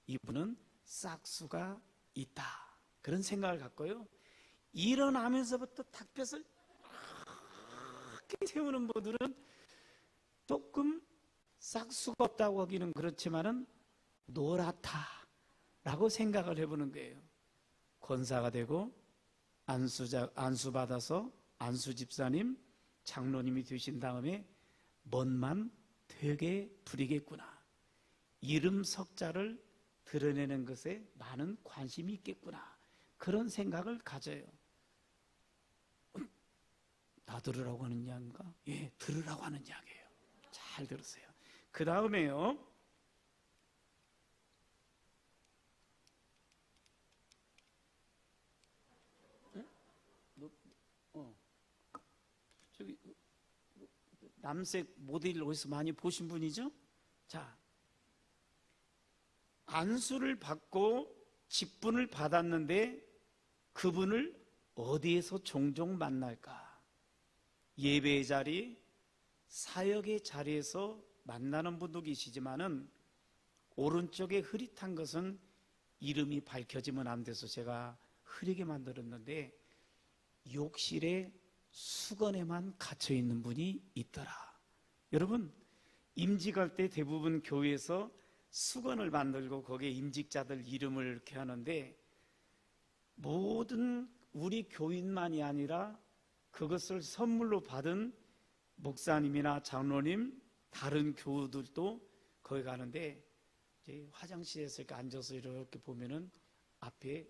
이분은 싹수가 있다, 그런 생각을 갖고요, 일어나면서부터 닭볕을 이렇게 세우는 분들은 조금 싹수가 없다고 하기는 그렇지만은 노랗다라고 생각을 해보는 거예요. 권사가 되고 안수 받아서 안수 집사님, 장로님이 되신 다음에 멋만 되게 부리겠구나, 이름 석자를 드러내는 것에 많은 관심이 있겠구나, 그런 생각을 가져요. 나 들으라고 하는 이야기인가? 예, 들으라고 하는 이야기예요. 잘 들으세요. 그 다음에요, 저기 남색 모델 어디서 많이 보신 분이죠? 자, 안수를 받고 직분을 받았는데 그분을 어디에서 종종 만날까? 예배의 자리, 사역의 자리에서 만나는 분도 계시지만은 오른쪽에 흐릿한 것은 이름이 밝혀지면 안 돼서 제가 흐리게 만들었는데, 욕실에 수건에만 갇혀 있는 분이 있더라. 여러분, 임직할 때 대부분 교회에서 수건을 만들고 거기에 임직자들 이름을 이렇게 하는데, 모든 우리 교인만이 아니라 그것을 선물로 받은 목사님이나 장로님, 다른 교우들도 거기 가는데, 이제 화장실에서 이렇게 앉아서 이렇게 보면은 앞에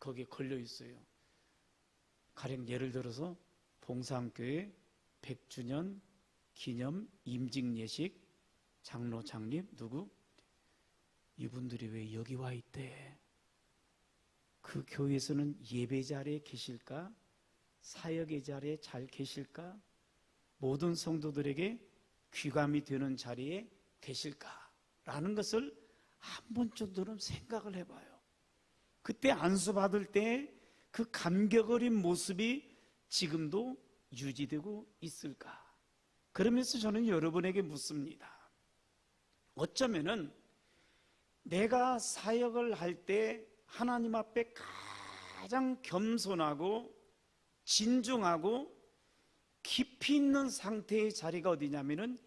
거기에 걸려 있어요. 가령 예를 들어서 봉상교회 100주년 기념 임직 예식 장로 장립 누구? 이분들이 왜 여기 와 있대? 그 교회에서는 예배 자리에 계실까? 사역의 자리에 잘 계실까? 모든 성도들에게 귀감이 되는 자리에 계실까? 라는 것을 한 번 정도는 생각을 해봐요. 그때 안수받을 때 그 감격 어린 모습이 지금도 유지되고 있을까? 그러면서 저는 여러분에게 묻습니다. 어쩌면은 내가 사역을 할 때 하나님 앞에 가장 겸손하고 진중하고 깊이 있는 상태의 자리가 어디냐면은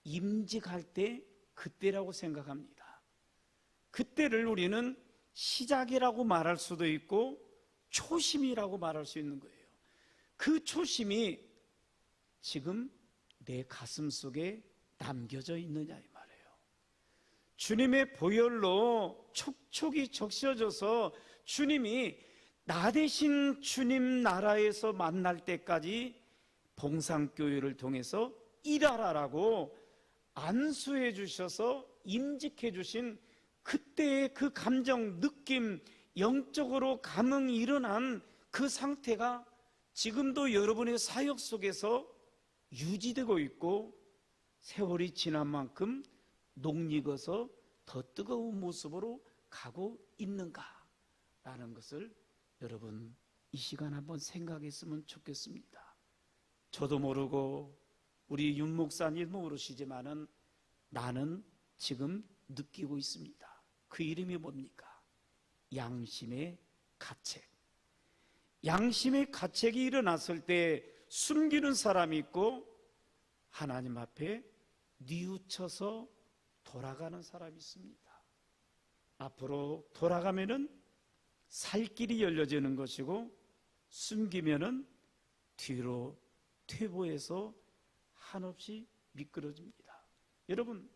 임직할 때 그때라고 생각합니다. 그때를 우리는 시작이라고 말할 수도 있고 초심이라고 말할 수 있는 거예요. 그 초심이 지금 내 가슴 속에 남겨져 있느냐 이 말이에요. 주님의 보혈로 촉촉이 적셔져서 주님이 나 대신 주님 나라에서 만날 때까지 봉상교회를 통해서 일하라라고 안수해 주셔서 임직해 주신 그때의 그 감정, 느낌, 영적으로 감흥이 일어난 그 상태가 지금도 여러분의 사역 속에서 유지되고 있고, 세월이 지난 만큼 녹익어서 더 뜨거운 모습으로 가고 있는가라는 것을 여러분 이 시간 한번 생각했으면 좋겠습니다. 저도 모르고 우리 윤 목사님도 모르시지만은 나는 지금 느끼고 있습니다. 그 이름이 뭡니까? 양심의 가책. 양심의 가책이 일어났을 때 숨기는 사람이 있고 하나님 앞에 뉘우쳐서 돌아가는 사람이 있습니다. 앞으로 돌아가면은 살 길이 열려지는 것이고, 숨기면은 뒤로 퇴보해서 한없이 미끄러집니다. 여러분,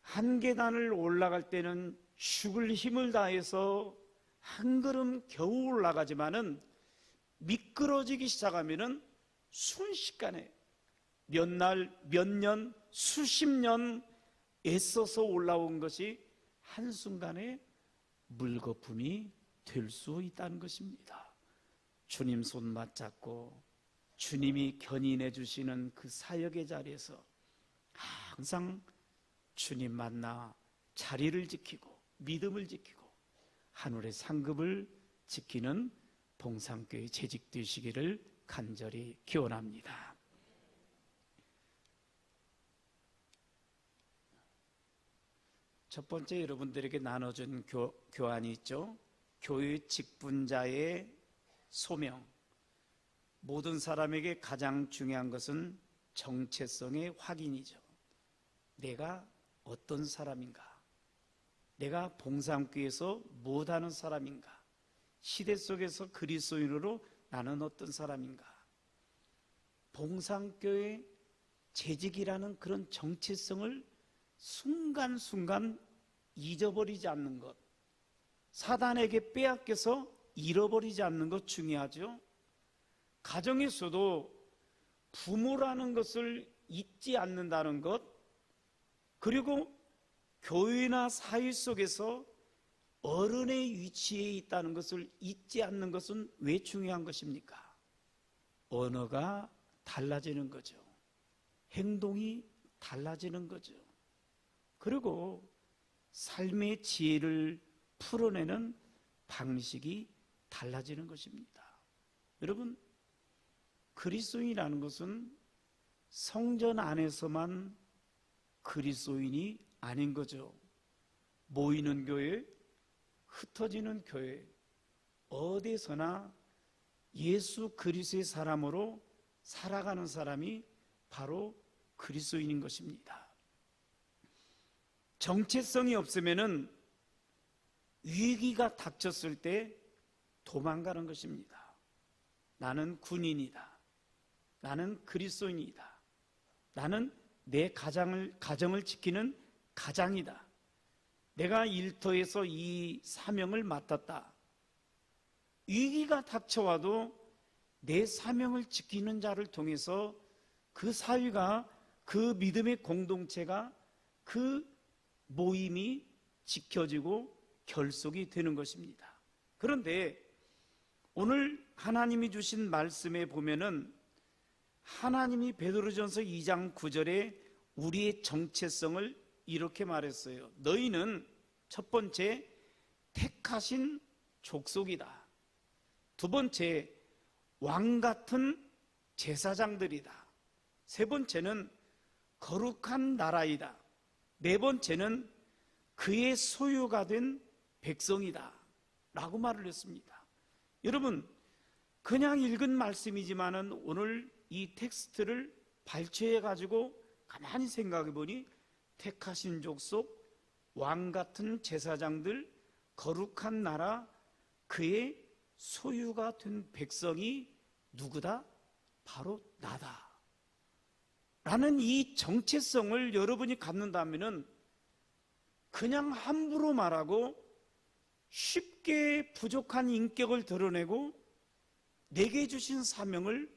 한 계단을 올라갈 때는 죽을 힘을 다해서 한 걸음 겨우 올라가지만은 미끄러지기 시작하면은 순식간에 몇 날, 몇 년, 수십 년 애써서 올라온 것이 한순간에 물거품이 될 수 있다는 것입니다. 주님 손 맞잡고 주님이 견인해 주시는 그 사역의 자리에서 항상 주님 만나 자리를 지키고 믿음을 지키고 하늘의 상급을 지키는 봉상교회 재직되시기를 간절히 기원합니다. 첫 번째 여러분들에게 나눠준 교환이 있죠. 교회 직분자의 소명. 모든 사람에게 가장 중요한 것은 정체성의 확인이죠. 내가 어떤 사람인가? 내가 봉사함교회에서 무엇하는 사람인가? 시대 속에서 그리스도인으로 나는 어떤 사람인가? 봉사함교회 재직이라는 그런 정체성을 순간순간 잊어버리지 않는 것, 사단에게 빼앗겨서 잃어버리지 않는 것 중요하죠. 가정에서도 부모라는 것을 잊지 않는다는 것, 그리고 교회나 사회 속에서 어른의 위치에 있다는 것을 잊지 않는 것은 왜 중요한 것입니까? 언어가 달라지는 거죠. 행동이 달라지는 거죠. 그리고 삶의 지혜를 풀어내는 방식이 달라지는 것입니다. 여러분, 그리스도인이라는 것은 성전 안에서만 그리스도인이 아닌 거죠. 모이는 교회, 흩어지는 교회, 어디서나 예수 그리스도의 사람으로 살아가는 사람이 바로 그리스도인인 것입니다. 정체성이 없으면은 위기가 닥쳤을 때 도망가는 것입니다. 나는 군인이다. 나는 그리스도인이다. 나는 내 가정을 지키는 가장이다. 내가 일터에서 이 사명을 맡았다. 위기가 닥쳐와도 내 사명을 지키는 자를 통해서 그 사회가, 그 믿음의 공동체가, 그 모임이 지켜지고 결속이 되는 것입니다. 그런데 오늘 하나님이 주신 말씀에 보면은 하나님이 베드로전서 2장 9절에 우리의 정체성을 이렇게 말했어요. 너희는 첫 번째 택하신 족속이다. 두 번째 왕 같은 제사장들이다. 세 번째는 거룩한 나라이다. 네 번째는 그의 소유가 된 백성이다 라고 말을 했습니다. 여러분, 그냥 읽은 말씀이지만은 오늘 이 텍스트를 발췌해 가지고 가만히 생각해 보니 택하신 족속, 왕 같은 제사장들, 거룩한 나라, 그의 소유가 된 백성이 누구다? 바로 나다 라는 이 정체성을 여러분이 갖는다면은 그냥 함부로 말하고 쉽게 부족한 인격을 드러내고 내게 주신 사명을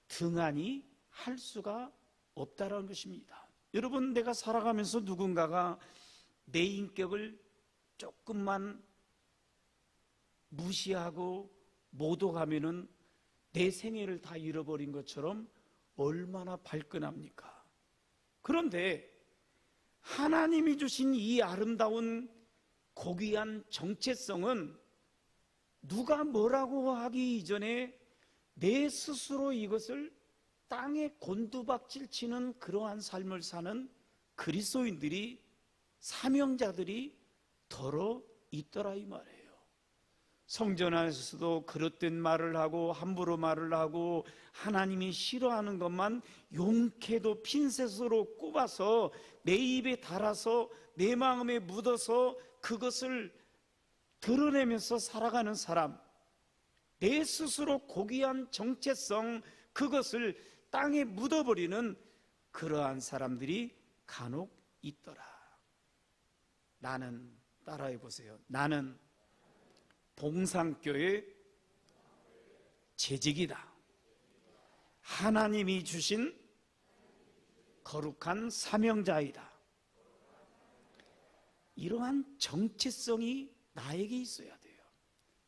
등한히 할 수가 없다라는 것입니다. 여러분, 내가 살아가면서 누군가가 내 인격을 조금만 무시하고 모독하면은 내 생애를 다 잃어버린 것처럼 얼마나 발끈합니까? 그런데 하나님이 주신 이 아름다운 고귀한 정체성은 누가 뭐라고 하기 이전에 내 스스로 이것을 땅에 곤두박질 치는 그러한 삶을 사는 그리스도인들이, 사명자들이 더러 있더라 이 말이에요. 성전 안에서도 그릇된 말을 하고 함부로 말을 하고 하나님이 싫어하는 것만 용케도 핀셋으로 꼽아서 내 입에 달아서 내 마음에 묻어서 그것을 드러내면서 살아가는 사람, 내 스스로 고귀한 정체성, 그것을 땅에 묻어버리는 그러한 사람들이 간혹 있더라. 나는, 따라해 보세요. 나는 봉상교회 재직이다. 하나님이 주신 거룩한 사명자이다. 이러한 정체성이 나에게 있어야 돼요.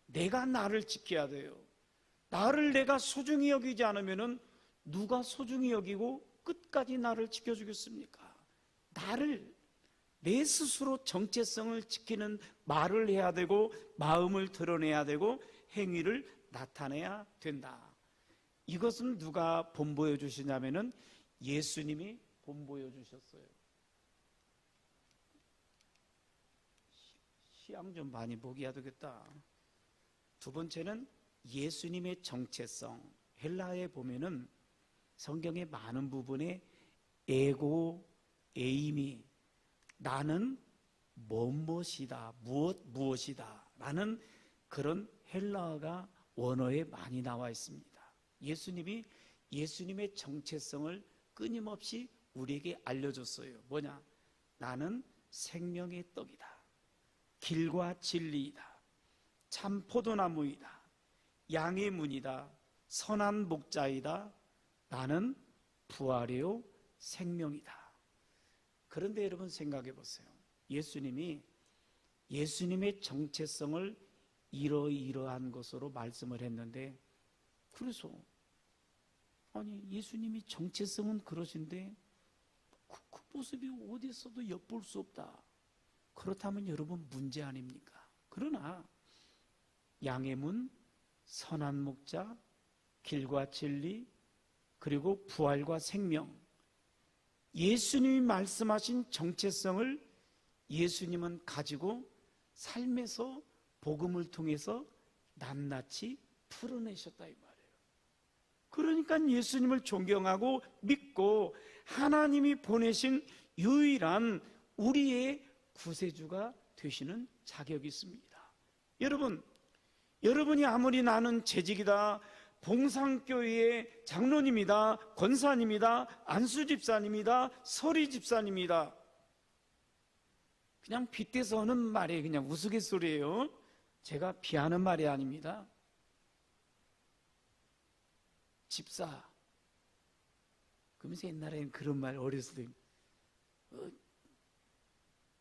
내가 나를 지켜야 돼요. 나를 내가 소중히 여기지 않으면 누가 소중히 여기고 끝까지 나를 지켜주겠습니까? 나를, 내 스스로 정체성을 지키는 말을 해야 되고 마음을 드러내야 되고 행위를 나타내야 된다. 이것은 누가 본보여 주시냐면은 예수님이 본보여 주셨어요. 취향 좀 많이 보기야 되겠다. 두 번째는 예수님의 정체성. 헬라어에 보면은 성경의 많은 부분에 에고, 에임이 나는 무엇이다, 무엇이다 라는 그런 헬라어가 원어에 많이 나와 있습니다. 예수님이 예수님의 정체성을 끊임없이 우리에게 알려줬어요. 뭐냐? 나는 생명의 떡이다, 길과 진리이다, 참 포도나무이다, 양의 문이다, 선한 목자이다, 나는 부활이요 생명이다. 그런데 여러분 생각해 보세요. 예수님이 예수님의 정체성을 이러이러한 것으로 말씀을 했는데, 그래서 아니 예수님이 정체성은 그러신데 그 모습이 어디서도 엿볼 수 없다. 그렇다면 여러분 문제 아닙니까? 그러나 양의 문, 선한 목자, 길과 진리, 그리고 부활과 생명, 예수님이 말씀하신 정체성을 예수님은 가지고 삶에서 복음을 통해서 낱낱이 풀어내셨다 이 말이에요. 그러니까 예수님을 존경하고 믿고 하나님이 보내신 유일한 우리의 구세주가 되시는 자격이 있습니다. 여러분이 아무리 나는 재직이다, 봉상교회의 장로님이다, 권사님이다, 안수집사님이다, 서리집사님이다, 그냥 빗대서 하는 말이 그냥 우스갯소리예요. 제가 비하는 말이 아닙니다. 집사, 그러면서 옛날에는 그런 말 어렸을 때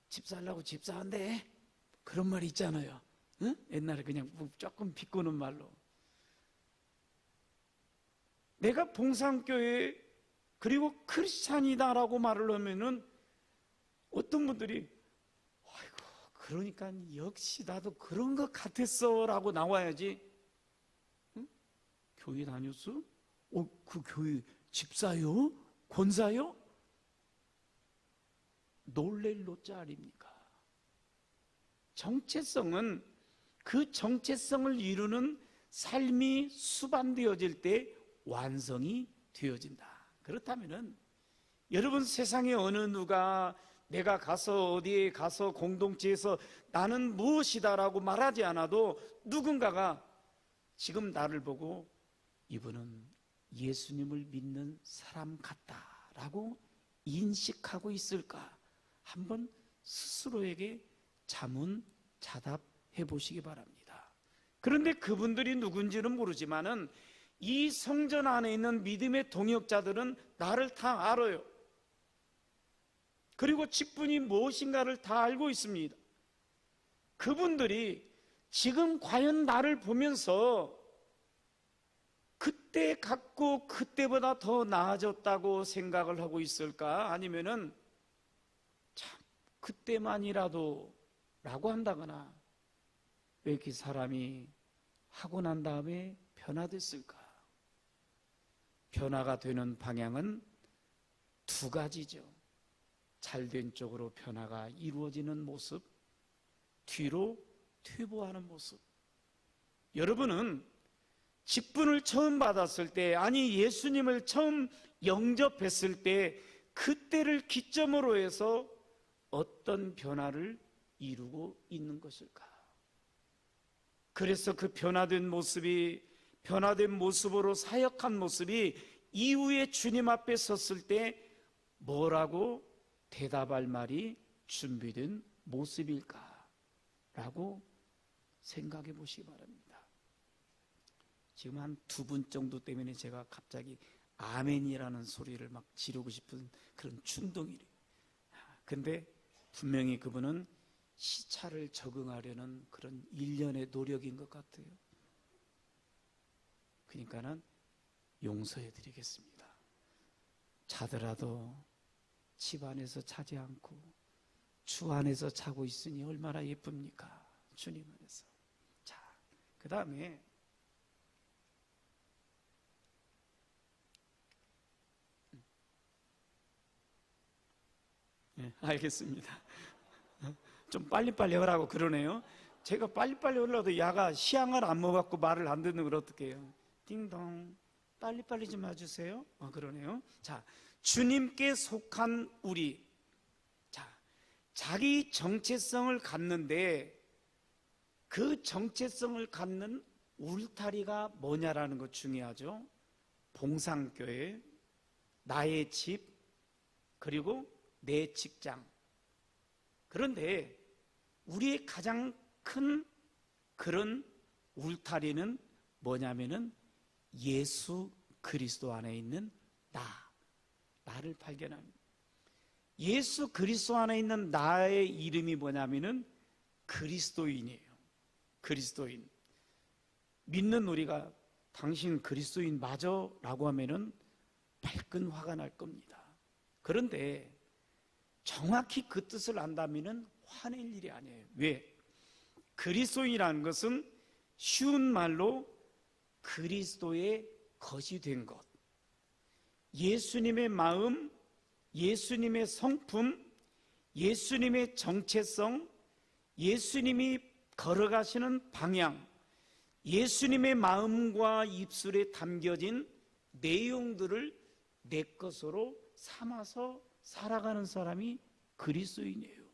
집사하려고 집사한대, 그런 말이 있잖아요. 응? 옛날에 그냥 조금 비꼬는 말로. 내가 봉상교회 그리고 크리스찬이다라고 말을 하면은 어떤 분들이 아이고 그러니까 역시 나도 그런 것 같았어 라고 나와야지. 응? 교회 다녔어? 그 교회 집사요? 권사요? 놀랄 노자 아닙니까? 정체성은 그 정체성을 이루는 삶이 수반되어질 때 완성이 되어진다. 그렇다면은 여러분 세상에 어느 누가 내가 가서 어디에 가서 공동체에서 나는 무엇이다라고 말하지 않아도 누군가가 지금 나를 보고 이분은 예수님을 믿는 사람 같다라고 인식하고 있을까? 한번 스스로에게 자문자답해 보시기 바랍니다. 그런데 그분들이 누군지는 모르지만은 이 성전 안에 있는 믿음의 동역자들은 나를 다 알아요. 그리고 직분이 무엇인가를 다 알고 있습니다. 그분들이 지금 과연 나를 보면서 그때 갖고 그때보다 더 나아졌다고 생각을 하고 있을까? 아니면은 참 그때만이라도 라고 한다거나 왜 이렇게 사람이 하고 난 다음에 변화됐을까? 변화가 되는 방향은 두 가지죠. 잘된 쪽으로 변화가 이루어지는 모습, 뒤로 퇴보하는 모습. 여러분은 직분을 처음 받았을 때, 아니 예수님을 처음 영접했을 때 그때를 기점으로 해서 어떤 변화를 이루고 있는 것일까? 그래서 그 변화된 모습으로 사역한 모습이 이후에 주님 앞에 섰을 때 뭐라고 대답할 말이 준비된 모습일까? 라고 생각해 보시기 바랍니다. 지금 한 두 분 정도 때문에 제가 갑자기 아멘이라는 소리를 막 지르고 싶은 그런 충동이래요. 근데 분명히 그분은 시차를 적응하려는 그런 일련의 노력인 것 같아요. 그러니까는 용서해 드리겠습니다. 자더라도 집 안에서 자지 않고 주 안에서 자고 있으니 얼마나 예쁩니까? 주님 안에서. 자, 그 다음에 네, 알겠습니다. 좀 빨리빨리 하라고 그러네요. 제가 빨리빨리 하려도 야가 시향을 안 먹어갖고 말을 안 듣는 걸 어떻게 해요? 띵동, 빨리빨리 좀 해주세요. 그러네요. 자, 주님께 속한 우리. 자, 자기 정체성을 갖는데 그 정체성을 갖는 울타리가 뭐냐라는 것 중요하죠. 봉상교회, 나의 집, 그리고 내 직장. 그런데 우리의 가장 큰 그런 울타리는 뭐냐면은 예수 그리스도 안에 있는 나를 발견합니다. 예수 그리스도 안에 있는 나의 이름이 뭐냐면은 그리스도인이에요. 그리스도인. 믿는 우리가 당신 그리스도인 맞아? 라고 하면은 발끈 화가 날 겁니다. 그런데 정확히 그 뜻을 안다면은 화낼 일이 아니에요. 왜? 그리스도인이라는 것은 쉬운 말로 그리스도의 것이 된 것. 예수님의 마음, 예수님의 성품, 예수님의 정체성, 예수님이 걸어가시는 방향, 예수님의 마음과 입술에 담겨진 내용들을 내 것으로 삼아서 살아가는 사람이 그리스도인이에요.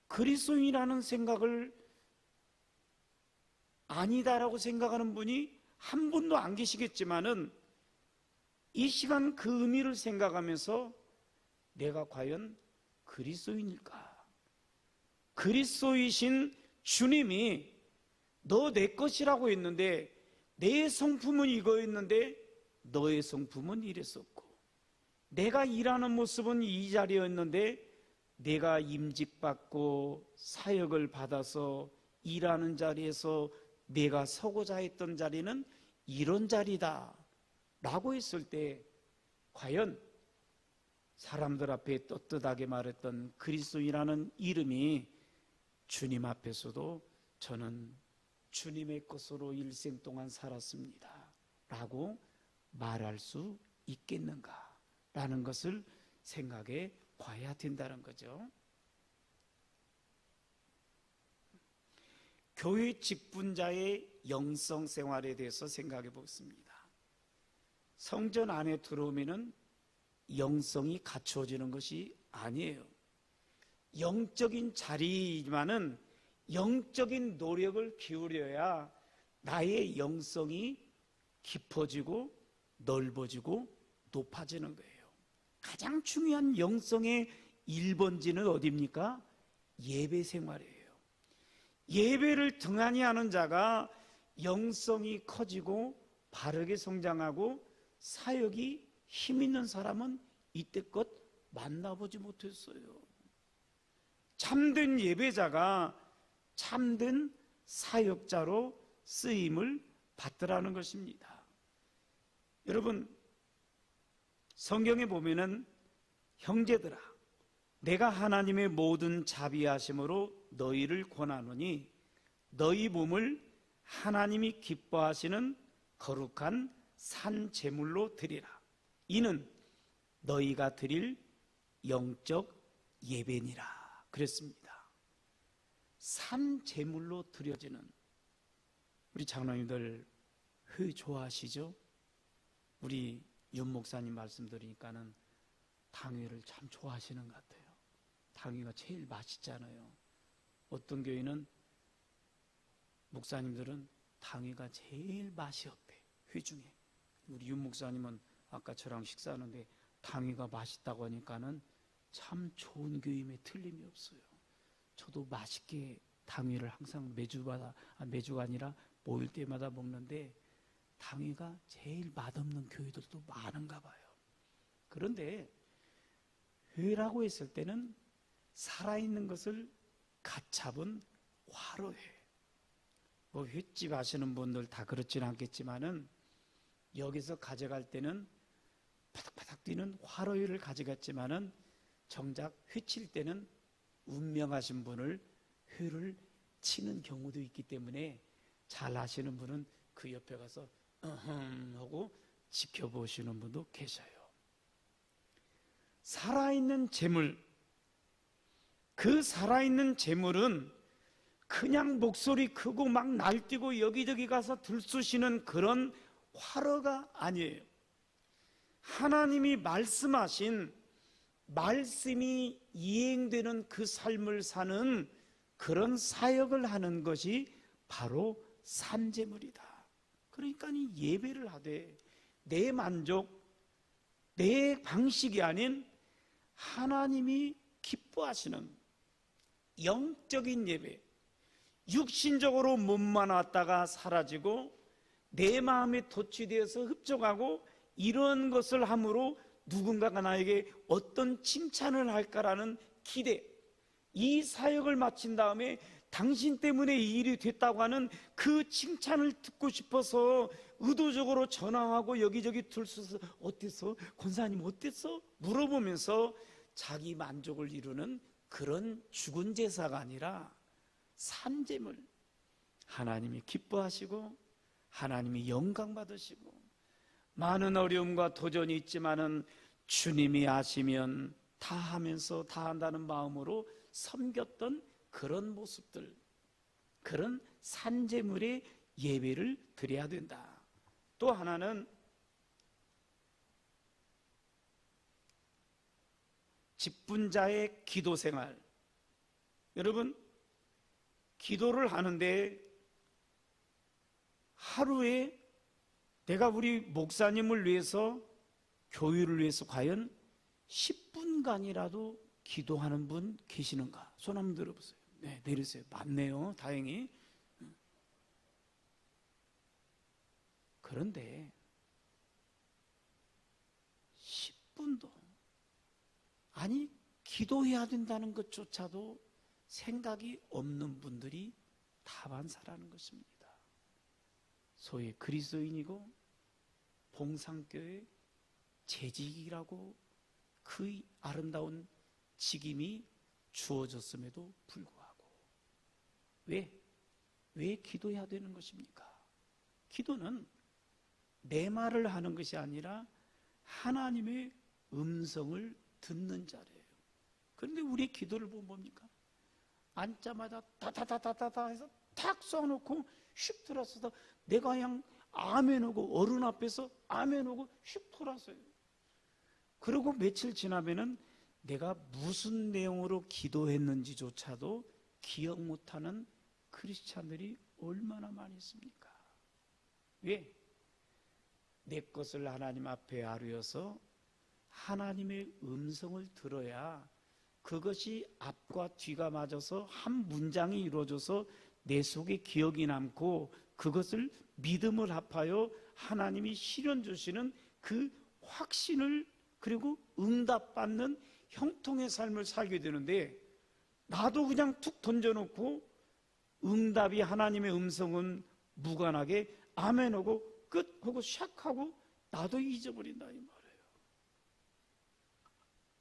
그리스도인이라는 생각을 아니다라고 생각하는 분이 한 분도 안 계시겠지만은 이 시간 그 의미를 생각하면서 내가 과연 그리스도인일까? 그리스도이신 주님이 너 내 것이라고 했는데 내 성품은 이거였는데 너의 성품은 이랬었고, 내가 일하는 모습은 이 자리였는데 내가 임직받고 사역을 받아서 일하는 자리에서 내가 서고자 했던 자리는 이런 자리다 라고 했을 때 과연 사람들 앞에 떳떳하게 말했던 그리스도인이라는 이름이 주님 앞에서도 저는 주님의 것으로 일생 동안 살았습니다 라고 말할 수 있겠는가 라는 것을 생각해 봐야 된다는 거죠. 교회 직분자의 영성 생활에 대해서 생각해 보겠습니다. 성전 안에 들어오면은 영성이 갖추어지는 것이 아니에요. 영적인 자리이지만은 영적인 노력을 기울여야 나의 영성이 깊어지고 넓어지고 높아지는 거예요. 가장 중요한 영성의 1번지는 어디입니까? 예배 생활이에요. 예배를 등한히 하는 자가 영성이 커지고 바르게 성장하고 사역이 힘 있는 사람은 이때껏 만나보지 못했어요. 참된 예배자가 참된 사역자로 쓰임을 받더라는 것입니다. 여러분, 성경에 보면은 형제들아 내가 하나님의 모든 자비하심으로 너희를 권하노니 너희 몸을 하나님이 기뻐하시는 거룩한 산 제물로 드리라. 이는 너희가 드릴 영적 예배니라 그랬습니다. 산 제물로 드려지는, 우리 장로님들 회 좋아하시죠? 우리 윤 목사님 말씀 드리니까는 당회를 참 좋아하시는 것 같아요. 당회가 제일 맛있잖아요. 어떤 교회는 목사님들은 당회가 제일 맛이 없대. 회 중에 우리 윤 목사님은 아까 저랑 식사하는데 당회가 맛있다고 하니까는 참 좋은 교임에 틀림이 없어요. 저도 맛있게 당회를 항상 매주가 아니라 모일 때마다 먹는데 당회가 제일 맛없는 교회들도 많은가 봐요. 그런데 회라고 했을 때는 살아있는 것을 갓 잡은 화로회. 뭐 횟집 하시는 분들 다 그렇지는 않겠지만은 여기서 가져갈 때는 바닥바닥 뛰는 화로회를 가져갔지만은 정작 회칠 때는 운명하신 분을 회를 치는 경우도 있기 때문에 잘 아시는 분은 그 옆에 가서 하고 지켜보시는 분도 계셔요. 살아있는 재물, 그 살아있는 재물은 그냥 목소리 크고 막 날뛰고 여기저기 가서 들쑤시는 그런 화러가 아니에요. 하나님이 말씀하신 말씀이 이행되는 그 삶을 사는 그런 사역을 하는 것이 바로 산재물이다. 그러니까 이 예배를 하되 내 만족, 내 방식이 아닌 하나님이 기뻐하시는 영적인 예배, 육신적으로 몸만 왔다가 사라지고 내 마음에 도취되어서 흡족하고 이런 것을 함으로 누군가가 나에게 어떤 칭찬을 할까라는 기대, 이 사역을 마친 다음에 당신 때문에 이 일이 됐다고 하는 그 칭찬을 듣고 싶어서 의도적으로 전화하고 여기저기 들쑤서 어땠어? 권사님 어땠어? 물어보면서 자기 만족을 이루는 그런 죽은 제사가 아니라 산재물, 하나님이 기뻐하시고 하나님이 영광 받으시고 많은 어려움과 도전이 있지만은 주님이 아시면 다 하면서 다 한다는 마음으로 섬겼던 그런 모습들, 그런 산재물의 예배를 드려야 된다. 또 하나는 직분자의 기도 생활. 여러분, 기도를 하는데 하루에 내가 우리 목사님을 위해서, 교회를 위해서 과연 10분간이라도 기도하는 분 계시는가? 손 한번 들어보세요. 네, 내리세요. 맞네요. 다행히. 그런데 10분도, 아니 기도해야 된다는 것조차도 생각이 없는 분들이 다반사라는 것입니다. 소위 그리스도인이고 봉상교회 재직이라고 그 아름다운 직임이 주어졌음에도 불구하고 왜 기도해야 되는 것입니까? 기도는 내 말을 하는 것이 아니라 하나님의 음성을 듣는 자리예요. 그런데 우리의 기도를 보면 뭡니까? 앉자마자 다다다다다 해서 탁 쏘아놓고 슉 들어서서 내가 그냥 아멘하고 어른 앞에서 아멘하고 슉 돌았어요. 그리고 며칠 지나면은 내가 무슨 내용으로 기도했는지조차도 기억 못하는 크리스찬들이 얼마나 많이 있습니까? 왜? 내 것을 하나님 앞에 아뢰어서 하나님의 음성을 들어야 그것이 앞과 뒤가 맞아서 한 문장이 이루어져서 내 속에 기억이 남고 그것을 믿음을 합하여 하나님이 실현 주시는 그 확신을, 그리고 응답받는 형통의 삶을 살게 되는데, 나도 그냥 툭 던져놓고 응답이, 하나님의 음성은 무관하게 아멘하고 끝하고 샥하고 나도 잊어버린다 이 말이에요.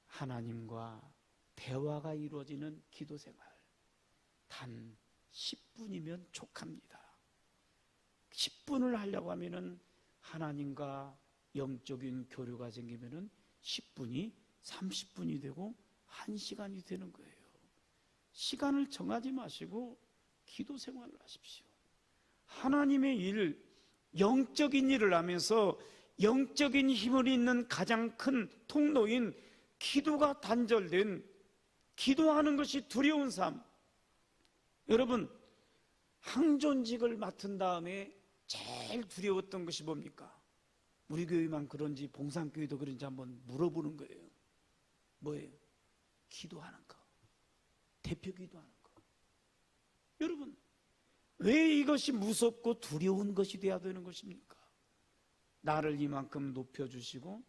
하나님과 대화가 이루어지는 기도 생활, 단 10분이면 족합니다. 10분을 하려고 하면은 하나님과 영적인 교류가 생기면은 10분이 30분이 되고 1시간이 되는 거예요. 시간을 정하지 마시고 기도 생활을 하십시오. 하나님의 일, 영적인 일을 하면서 영적인 힘을 잇는 가장 큰 통로인 기도가 단절된, 기도하는 것이 두려운 삶. 여러분, 항존직을 맡은 다음에 제일 두려웠던 것이 뭡니까? 우리 교회만 그런지 봉산교회도 그런지 한번 물어보는 거예요. 뭐예요? 기도하는 거, 대표 기도하는 거. 여러분, 왜 이것이 무섭고 두려운 것이 되어야 되는 것입니까? 나를 이만큼 높여주시고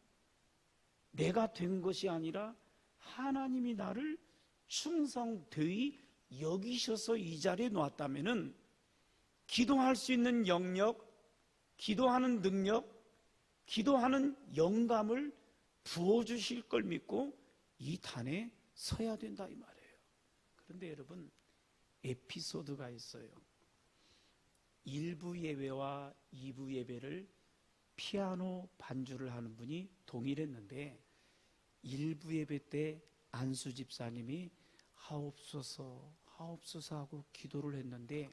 내가 된 것이 아니라 하나님이 나를 충성되이 여기셔서 이 자리에 놓았다면은 기도할 수 있는 영역, 기도하는 능력, 기도하는 영감을 부어주실 걸 믿고 이 단에 서야 된다 이 말이에요. 그런데 여러분, 에피소드가 있어요. 1부 예배와 2부 예배를 피아노 반주를 하는 분이 동일했는데 1부 예배 때 안수 집사님이 하옵소서 하옵소서 하고 기도를 했는데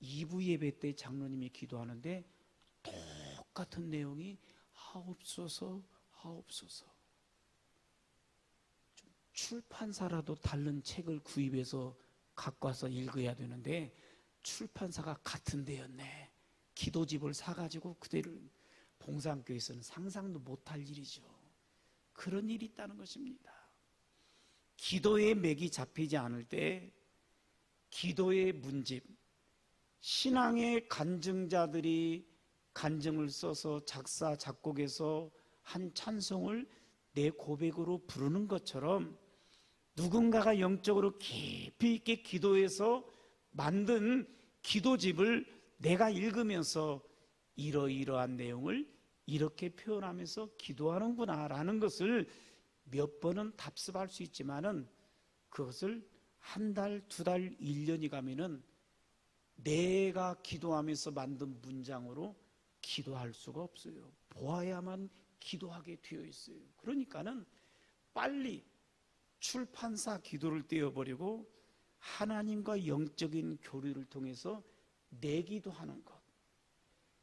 2부 예배 때 장로님이 기도하는데 똑같은 내용이 하옵소서 하옵소서. 출판사라도 다른 책을 구입해서 갖고 와서 읽어야 되는데 출판사가 같은 데였네. 기도집을 사가지고 그대를 봉산교에서는 상상도 못할 일이죠. 그런 일이 있다는 것입니다. 기도의 맥이 잡히지 않을 때 기도의 문집, 신앙의 간증자들이 간증을 써서 작사 작곡해서 한 찬송을 내 고백으로 부르는 것처럼 누군가가 영적으로 깊이 있게 기도해서 만든 기도집을 내가 읽으면서 이러이러한 내용을 이렇게 표현하면서 기도하는구나 라는 것을 몇 번은 답습할 수 있지만은 그것을 한 달, 두 달, 1년이 가면은 내가 기도하면서 만든 문장으로 기도할 수가 없어요. 보아야만 기도하게 되어 있어요. 그러니까는 빨리 출판사 기도를 떼어버리고 하나님과 영적인 교류를 통해서 내 기도하는 것.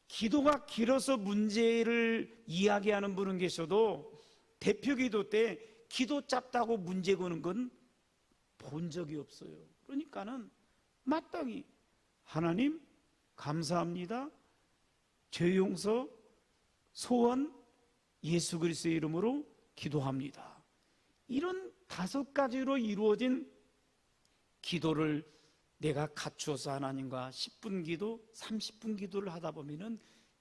기도가 길어서 문제를 이야기하는 분은 계셔도 대표 기도 때 기도 짧다고 문제 거는 건 본 적이 없어요. 그러니까는 마땅히 하나님 감사합니다. 죄 용서, 소원, 예수 그리스도의 이름으로 기도합니다. 이런 5가지로 이루어진 기도를 내가 갖추어서 하나님과 10분 기도, 30분 기도를 하다 보면은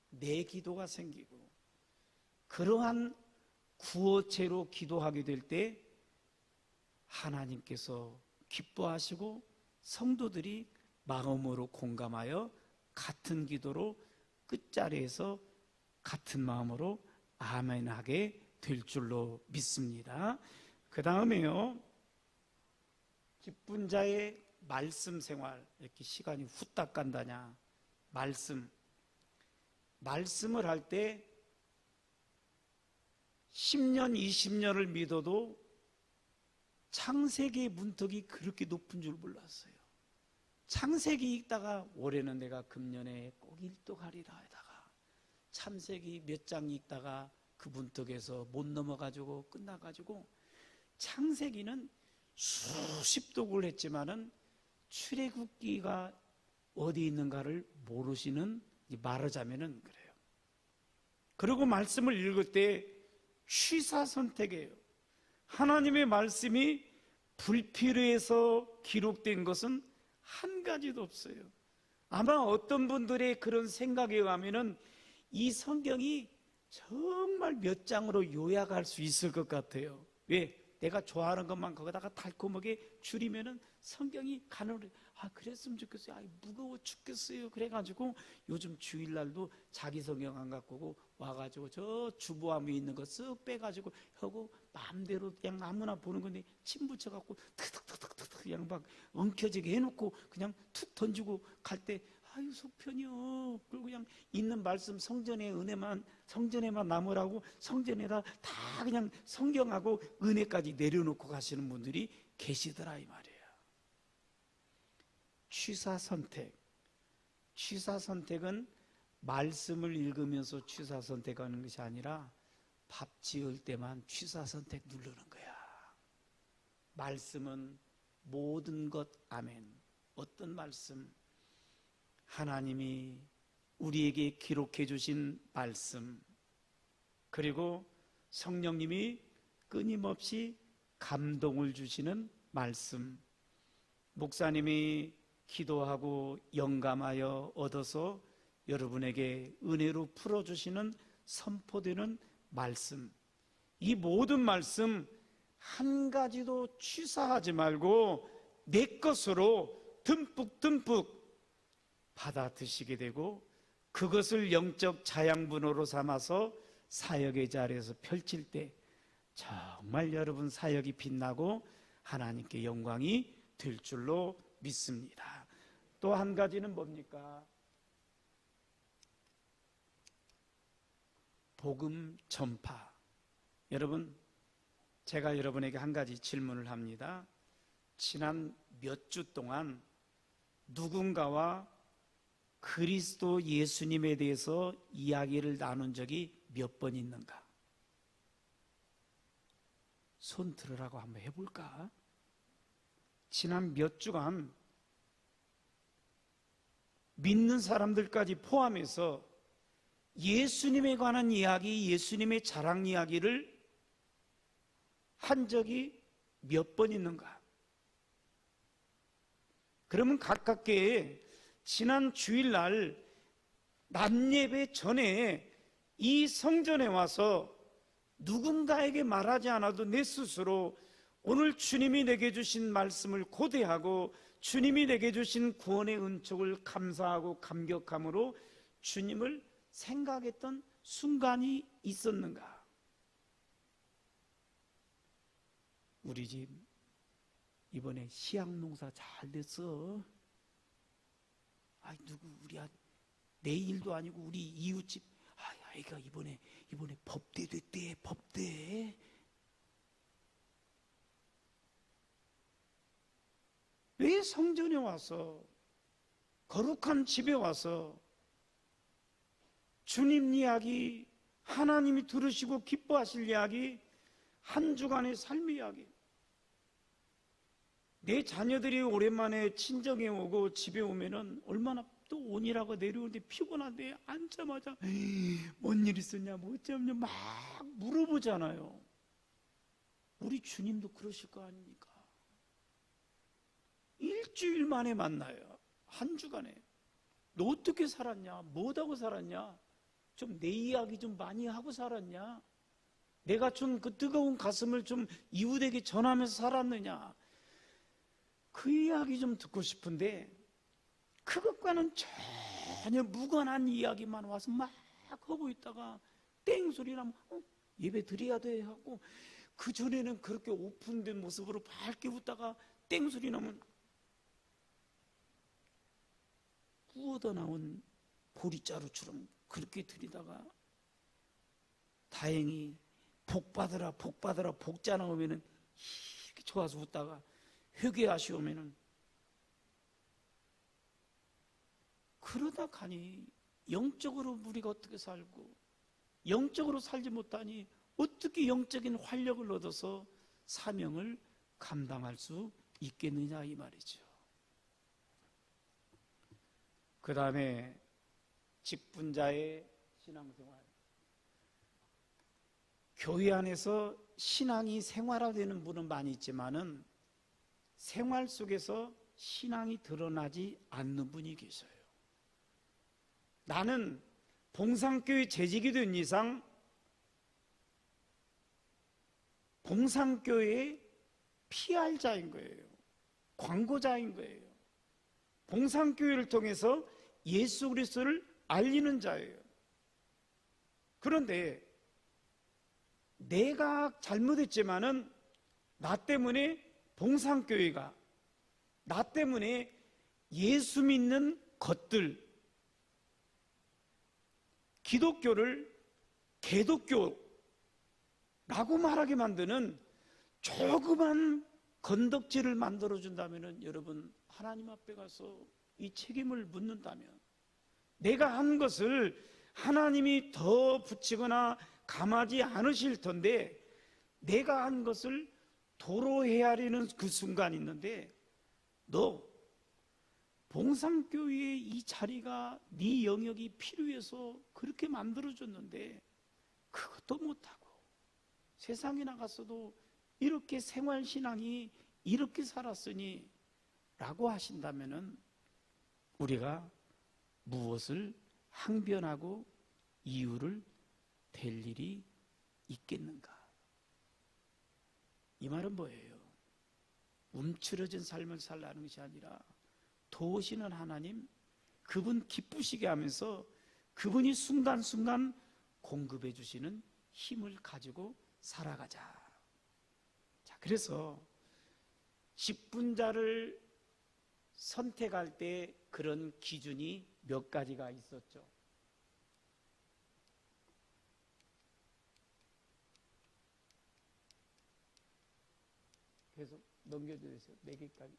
내 기도가 생기고 그러한 구어체로 기도하게 될 때 하나님께서 기뻐하시고 성도들이 마음으로 공감하여 같은 기도로 끝자리에서 같은 마음으로 아멘하게 될 줄로 믿습니다. 그 다음에요, 직분자의 말씀 생활. 이렇게 시간이 후딱 간다냐. 말씀을 할 때 10년, 20년을 믿어도 창세기의 문턱이 그렇게 높은 줄 몰랐어요. 창세기 읽다가 올해는 내가 금년에 꼭 일독하리라 하다가 창세기 몇 장 읽다가 그 문턱에서 못 넘어가지고 끝나가지고 창세기는 수십 독을 했지만은 출애굽기가 어디 있는가를 모르시는, 말하자면은 그래요. 그리고 말씀을 읽을 때 취사선택이에요. 하나님의 말씀이 불필요해서 기록된 것은 한 가지도 없어요. 아마 어떤 분들의 그런 생각에 의하면은 이 성경이 정말 몇 장으로 요약할 수 있을 것 같아요. 왜? 내가 좋아하는 것만 거기다가 달콤하게 줄이면은 성경이 가능해. 그랬으면 좋겠어요. 무거워 죽겠어요. 그래가지고 요즘 주일날도 자기 성경 안 갖고 오고 와가지고 저 주보함에 있는 거 쓱 빼가지고 하고 마음대로 그냥 아무나 보는 건데 침 붙여갖고 탁탁탁탁탁 그냥 막 엉켜지게 해놓고 그냥 툭 던지고 갈 때 속 편이요. 그리고 그냥 있는 말씀 성전의 은혜만, 성전에만 남으라고 성전에다 다 그냥 성경하고 은혜까지 내려놓고 가시는 분들이 계시더라 이 말이에요. 취사선택은 말씀을 읽으면서 취사선택하는 것이 아니라 밥 지을 때만 취사선택 누르는 거야. 말씀은 모든 것 아멘. 어떤 말씀? 하나님이 우리에게 기록해 주신 말씀, 그리고 성령님이 끊임없이 감동을 주시는 말씀, 목사님이 기도하고 영감하여 얻어서 여러분에게 은혜로 풀어주시는 선포되는 말씀, 이 모든 말씀 한 가지도 취사하지 말고 내 것으로 듬뿍 받아 드시게 되고 그것을 영적 자양분으로 삼아서 사역의 자리에서 펼칠 때 정말 여러분 사역이 빛나고 하나님께 영광이 될 줄로 믿습니다. 또 한 가지는 뭡니까? 복음 전파. 여러분, 제가 여러분에게 한 가지 질문을 합니다. 지난 몇 주 동안 누군가와 그리스도 예수님에 대해서 이야기를 나눈 적이 몇 번 있는가? 손 들으라고 한번 해볼까? 지난 몇 주간 믿는 사람들까지 포함해서 예수님에 관한 이야기, 예수님의 자랑 이야기를 한 적이 몇 번 있는가? 그러면 가깝게 지난 주일날 낮예배 전에 이 성전에 와서 누군가에게 말하지 않아도 내 스스로 오늘 주님이 내게 주신 말씀을 고대하고 주님이 내게 주신 구원의 은총을 감사하고 감격함으로 주님을 생각했던 순간이 있었는가? 우리 집 이번에 씨앗농사 잘 됐어. 누구 우리 내 일도 아니고 우리 이웃집 아이가 이번에 법대 됐대. 법대. 왜 성전에 와서 거룩한 집에 와서 주님 이야기, 하나님이 들으시고 기뻐하실 이야기, 한 주간의 삶의 이야기, 내 자녀들이 오랜만에 친정에 오고 집에 오면은 얼마나 또 온이라고 내려오는데 피곤한데 앉자마자 뭔 일 있었냐 뭐 어쩌냐 막 물어보잖아요. 우리 주님도 그러실 거 아닙니까? 일주일 만에 만나요. 한 주간에. 너 어떻게 살았냐? 뭐하고 살았냐? 좀 내 이야기 좀 많이 하고 살았냐? 내가 좀 그 뜨거운 가슴을 좀 이웃에게 전하면서 살았느냐? 그 이야기 좀 듣고 싶은데 그것과는 전혀 무관한 이야기만 와서 막 하고 있다가 땡소리 나면 예배 드려야 돼 하고, 그전에는 그렇게 오픈된 모습으로 밝게 웃다가 땡소리 나면 구워져 나온 보리자루처럼 그렇게 들이다가 다행히 복 받으라 복 받으라 복자 나오면은 이렇게 좋아서 웃다가 회개하시오면은, 그러다 가니 영적으로 우리가 어떻게 살고 영적으로 살지 못하니 어떻게 영적인 활력을 얻어서 사명을 감당할 수 있겠느냐 이 말이죠. 그 다음에 직분자의 신앙생활. 교회 안에서 신앙이 생활화되는 분은 많이 있지만은 생활 속에서 신앙이 드러나지 않는 분이 계셔요. 나는 봉상교회 재직이 된 이상 봉상교회의 PR자인 거예요. 광고자인 거예요. 봉상교회를 통해서 예수 그리스도를 알리는 자예요. 그런데 내가 잘못했지만은 나 때문에 봉상교회가, 나 때문에 예수 믿는 것들, 기독교를 개독교라고 말하게 만드는 조그만 건덕지를 만들어준다면, 여러분 하나님 앞에 가서 이 책임을 묻는다면, 내가 한 것을 하나님이 더 붙이거나 감하지 않으실 텐데 내가 한 것을 도로 헤아리는 그 순간이 있는데, 너 봉상교회의 이 자리가 네 영역이 필요해서 그렇게 만들어줬는데 그것도 못하고 세상에 나갔어도 이렇게 생활신앙이 이렇게 살았으니 라고 하신다면은 우리가 무엇을 항변하고 이유를 댈 일이 있겠는가? 이 말은 뭐예요? 움츠러진 삶을 살라는 것이 아니라 도우시는 하나님, 그분 기쁘시게 하면서 그분이 순간순간 공급해 주시는 힘을 가지고 살아가자. 자, 그래서 직분자를 선택할 때 그런 기준이 몇 가지가 있었죠. 그래서 넘겨주세요. 4개까지.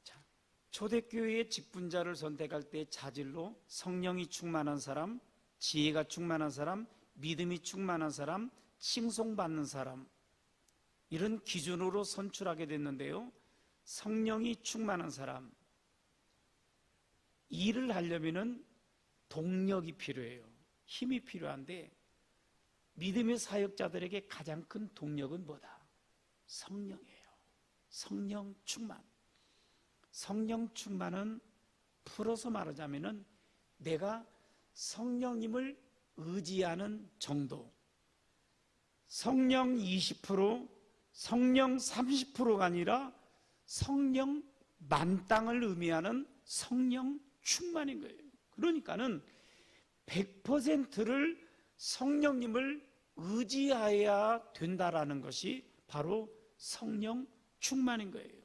자, 초대교회의 직분자를 선택할 때 자질로 성령이 충만한 사람, 지혜가 충만한 사람, 믿음이 충만한 사람, 칭송받는 사람, 이런 기준으로 선출하게 됐는데요. 성령이 충만한 사람, 일을 하려면은 동력이 필요해요. 힘이 필요한데, 믿음의 사역자들에게 가장 큰 동력은 뭐다? 성령이에요. 성령 충만. 성령 충만은 풀어서 말하자면은 내가 성령님을 의지하는 정도. 성령 20%, 성령 30%가 아니라 성령 만땅을 의미하는 성령 충만인 거예요. 그러니까는 100%를 성령님을 의지해야 된다라는 것이 바로 성령 충만인 거예요.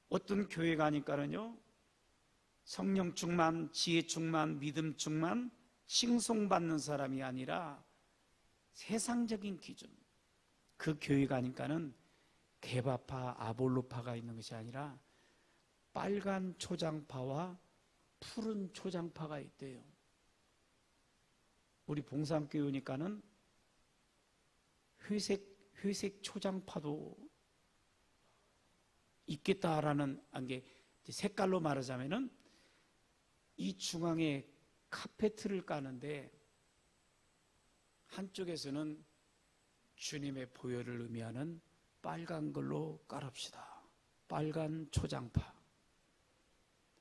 어떤 교회 가니까는요, 성령 충만, 지혜 충만, 믿음 충만, 칭송받는 사람이 아니라 세상적인 기준, 그 교회 가니까는 개바파, 아볼로파가 있는 것이 아니라 빨간 초장파와 푸른 초장파가 있대요. 우리 봉산교회 오니까는 회색 초장파도 있겠다라는 게, 색깔로 말하자면은 이 중앙에 카페트를 까는데 한쪽에서는 주님의 보혈을 의미하는 빨간 걸로 깔읍시다. 빨간 초장파.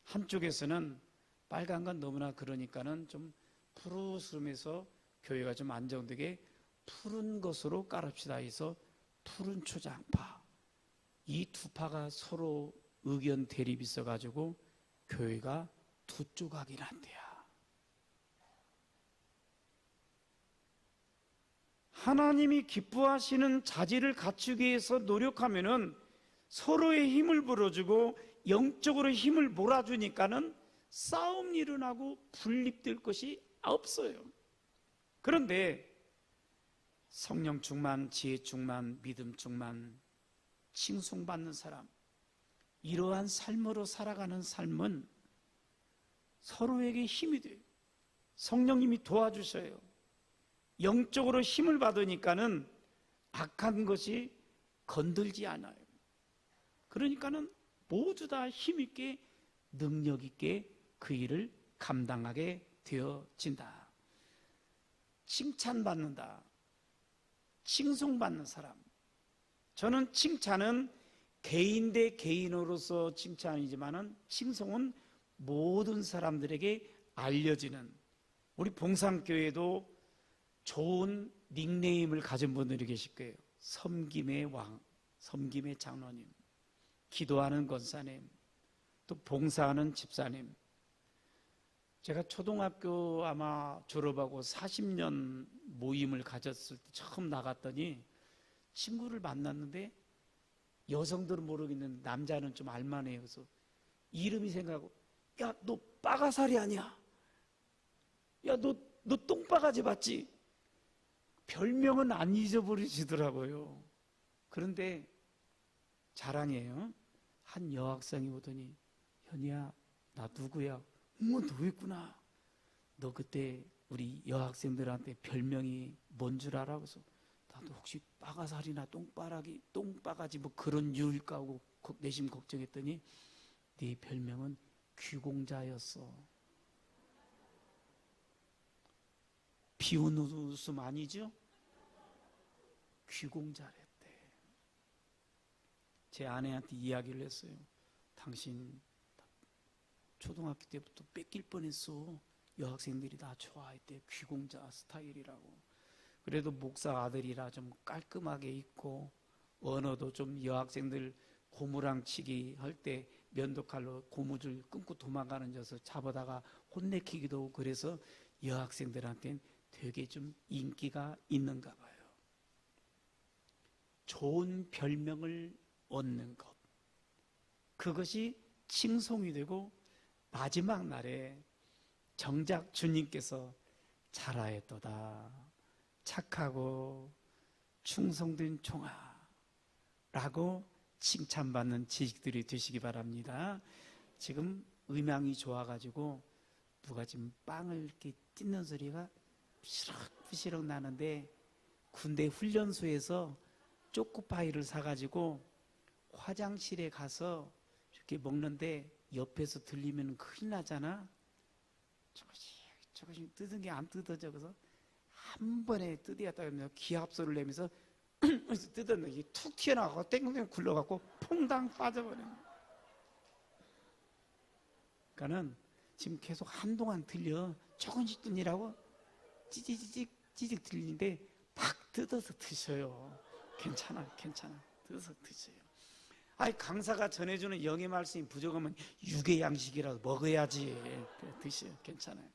한쪽에서는 빨간 건 너무나 그러니까는 좀 푸르스름해서 교회가 좀 안정되게 푸른 것으로 깔읍시다 해서 푸른 초장파. 이 두 파가 서로 의견 대립이 있어가지고 교회가 두 조각이 난대야. 하나님이 기뻐하시는 자질을 갖추기 위해서 노력하면은 서로의 힘을 불어주고 영적으로 힘을 몰아주니까는 싸움이 일어나고 분립될 것이 없어요. 그런데 성령 충만, 지혜 충만, 믿음 충만, 칭송받는 사람, 이러한 삶으로 살아가는 삶은 서로에게 힘이 돼요. 성령님이 도와주셔요. 영적으로 힘을 받으니까는 악한 것이 건들지 않아요. 그러니까는 모두 다 힘있게 능력있게 그 일을 감당하게 되어진다. 칭찬받는다. 칭송받는 사람. 저는 칭찬은 개인 대 개인으로서 칭찬이지만은 칭송은 모든 사람들에게 알려지는, 우리 봉산교회도 좋은 닉네임을 가진 분들이 계실 거예요. 섬김의 왕, 섬김의 장로님, 기도하는 권사님, 또 봉사하는 집사님. 제가 초등학교 아마 졸업하고 40년 모임을 가졌을 때 처음 나갔더니 친구를 만났는데 여성들은 모르겠는데 남자는 좀 알만해요. 그래서 이름이 생각하고, 야, 너 빠가살이 아니야? 야, 너 똥바가지 맞지? 별명은 안 잊어버리시더라고요. 그런데 자랑이에요. 한 여학생이 오더니, 현이야, 나 누구야? 어머, 너 있구나. 너 그때 우리 여학생들한테 별명이 뭔 줄 알아? 그래서 나도 혹시 빠가살이나 똥바가지 뭐 그런 유일까 하고 내심 걱정했더니 네 별명은 귀공자였어. 비운 웃음 아니죠? 귀공자랬대. 제 아내한테 이야기를 했어요. 당신 초등학교 때부터 뺏길 뻔했어. 여학생들이 다 좋아했대. 귀공자 스타일이라고. 그래도 목사 아들이라 좀 깔끔하게 입고 언어도 좀 여학생들 고무랑치기 할 때 면도칼로 고무줄 끊고 도망가는 녀석 잡아다가 혼내키기도 하고, 그래서 여학생들한테는 되게 좀 인기가 있는가 봐요. 좋은 별명을 얻는 것, 그것이 칭송이 되고 마지막 날에 정작 주님께서 잘하였도다, 착하고 충성된 종아 라고 칭찬받는 지식들이 되시기 바랍니다. 지금 음향이 좋아가지고 누가 지금 빵을 이렇게 찢는 소리가 부시럭부시럭 나는데, 군대 훈련소에서 초코파이를 사가지고 화장실에 가서 이렇게 먹는데 옆에서 들리면 큰일 나잖아. 조금씩 뜯은 게 안 뜯어져. 그래서 한 번에 뜯어야겠다 기합소를 내면서 뜯었는데 이게 툭 튀어나가고 땡땡 굴러가고 퐁당 빠져버려요. 그러니까는 지금 계속 한동안 들려. 조금씩 뜯으라고 찌직 들리는데 막 뜯어서 드셔요. 괜찮아. 뜯어서 드세요. 아니, 강사가 전해주는 영의 말씀이 부족하면 육의 양식이라도 먹어야지. 드세요. 괜찮아요.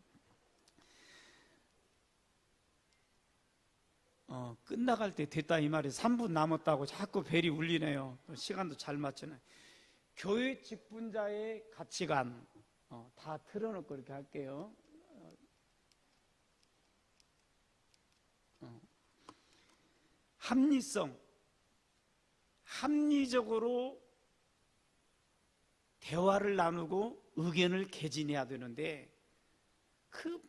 끝나갈 때 됐다 이 말이 3분 남았다고 자꾸 벨이 울리네요. 시간도 잘 맞추네. 교회 직분자의 가치관 다 틀어놓고 이렇게 할게요. 합리성, 합리적으로 대화를 나누고 의견을 개진해야 되는데, 그